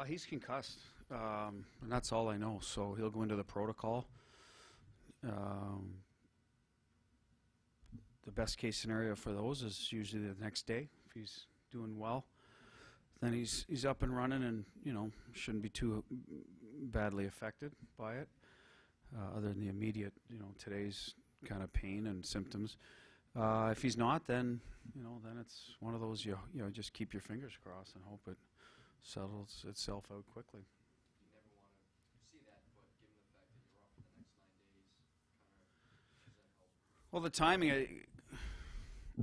He's concussed, and that's all I know. So he'll go into the protocol. Um, the best case scenario for those is usually the next day if he's doing well. Then he's up and running, and shouldn't be too badly affected by it, other than the immediate today's kind of pain and symptoms. If he's not, then then it's one of those you just keep your fingers crossed and hope it settles itself out quickly. You never want to see that, but given the fact that you're off for the next 9 days, does that help? Well, the timing.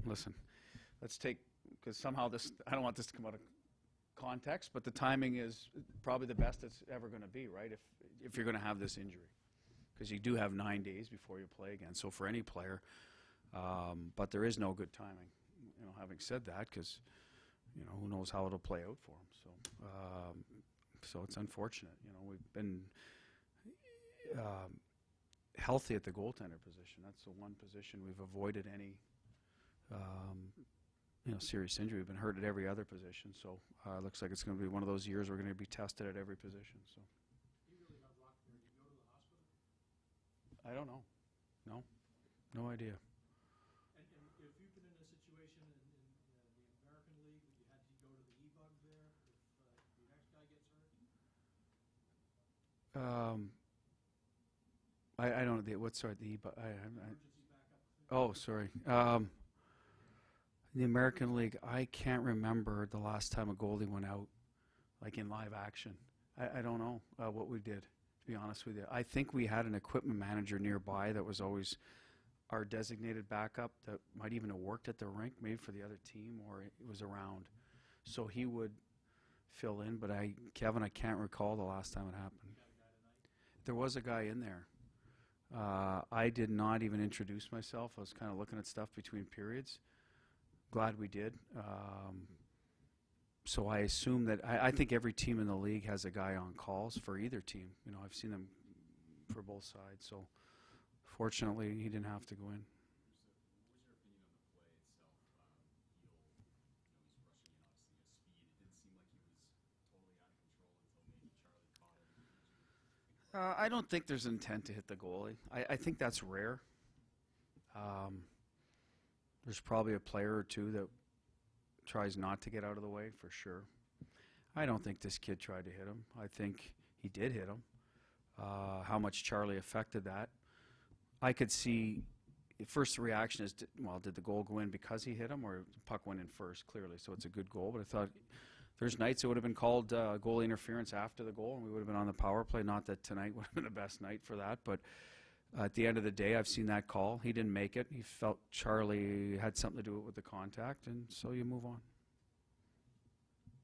Listen, let's take, because somehow I don't want this to come out of context, but the timing is probably the best it's ever going to be, right? If you're going to have this injury, because you do have 9 days before you play again. So for any player, but there is no good timing. Having said that, because who knows how it'll play out for him. So it's unfortunate. We've been healthy at the goaltender position. That's the one position we've avoided any serious injury. We've been hurt at every other position. So it looks like it's going to be one of those years we're going to be tested at every position. So you really have luck there. Did you go to the hospital? I don't know. No idea. And if you've been in a situation in the American League that you had to go to the E-bug there, if the next guy gets hurt? I don't know. What's the Emergency backup. oh, sorry. The American League, I can't remember the last time a goalie went out, like in live action. I don't know what we did, to be honest with you. I think we had an equipment manager nearby that was always our designated backup that might even have worked at the rink, maybe for the other team, or it was around. So he would fill in, but Kevin, I can't recall the last time it happened. There was a guy in there. I did not even introduce myself. I was kind of looking at stuff between periods. Glad we did. So I assume that I think every team in the league has a guy on calls for either team. I've seen them for both sides. So fortunately, he didn't have to go in. I don't think there's intent to hit the goalie. I think that's rare. There's probably a player or two that tries not to get out of the way, for sure. I don't think this kid tried to hit him. I think he did hit him. How much Charlie affected that. I could see, first reaction is, did the goal go in because he hit him, or the puck went in first, clearly, so it's a good goal. But I thought there's nights it would have been called goalie interference after the goal, and we would have been on the power play. Not that tonight would have been the best night for that, but at the end of the day, I've seen that call. He didn't make it. He felt Charlie had something to do with the contact, and so you move on.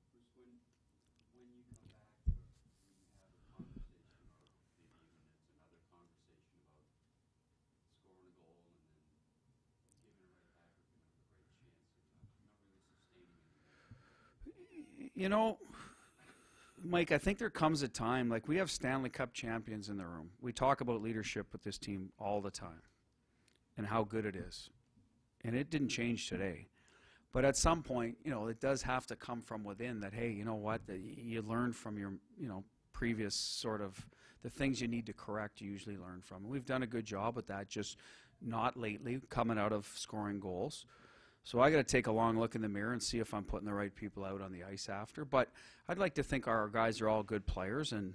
Bruce, when you come back, you have a conversation, or maybe even it's another conversation about scoring a goal and then giving it right back or giving it a great chance. You're not really sustaining it. Mike, I think there comes a time, like we have Stanley Cup champions in the room. We talk about leadership with this team all the time and how good it is. And it didn't change today. But at some point, it does have to come from within that, hey, you know what, you learn from your, previous sort of, the things you need to correct, you usually learn from. And we've done a good job with that, just not lately, coming out of scoring goals. So I got to take a long look in the mirror and see if I'm putting the right people out on the ice after. But I'd like to think our guys are all good players, and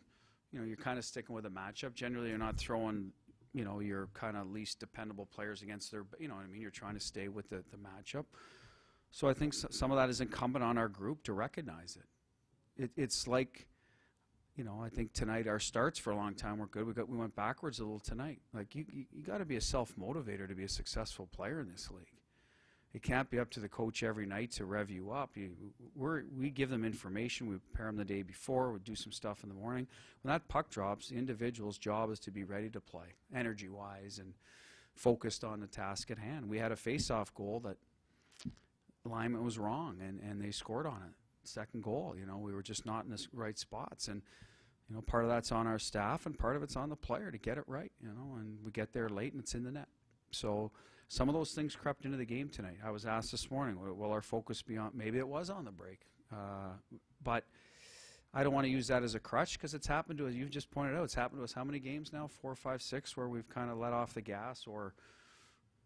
you're kind of sticking with a matchup. Generally, you're not throwing your kind of least dependable players against their. You're trying to stay with the matchup. So I think some of that is incumbent on our group to recognize it. It's like, I think tonight our starts for a long time were good. We went backwards a little tonight. Like you got to be a self-motivator to be a successful player in this league. It can't be up to the coach every night to rev you up. We give them information. We prepare them the day before. We do some stuff in the morning. When that puck drops, the individual's job is to be ready to play, energy-wise, and focused on the task at hand. We had a face-off goal that alignment was wrong, and they scored on it. Second goal, we were just not in the right spots. And, part of that's on our staff, and part of it's on the player to get it right, and we get there late, and it's in the net. So some of those things crept into the game tonight. I was asked this morning, will our focus be on, maybe it was on the break. But I don't want to use that as a crutch because it's happened to us. You've just pointed out it's happened to us how many games now? 4, 5, 6 where we've kind of let off the gas or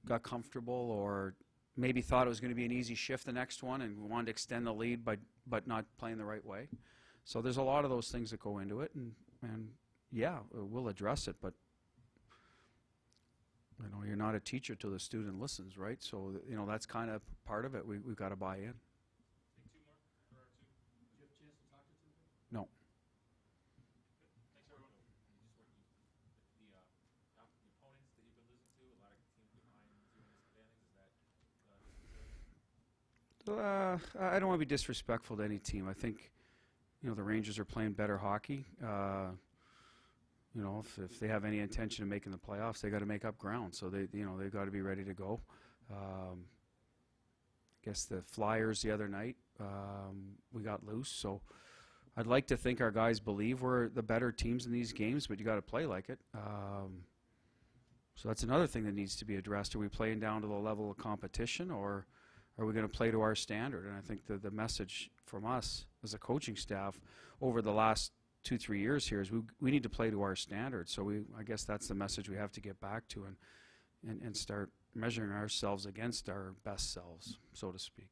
got comfortable or maybe thought it was going to be an easy shift the next one and wanted to extend the lead but not playing the right way. So there's a lot of those things that go into it, and yeah, we'll address it, but you know, you're not a teacher till the student listens, right? So you know, that's kind of part of it. We've got to buy in. Take two more, or two. Did you have a chance to talk to two of them? No. Thanks, everyone. The opponents that you've been losing to, a lot of teams behind you in the standings, is that I don't want to be disrespectful to any team. I think, you know, the Rangers are playing better hockey. You know, if they have any intention of making the playoffs, they got to make up ground. So they've got to be ready to go. I guess the Flyers the other night, we got loose. So I'd like to think our guys believe we're the better teams in these games, but you got to play like it. So that's another thing that needs to be addressed. Are we playing down to the level of competition, or are we going to play to our standard? And I think the message from us as a coaching staff over the last 2-3 years here is we need to play to our standards. So I guess that's the message we have to get back to and start measuring ourselves against our best selves, so to speak.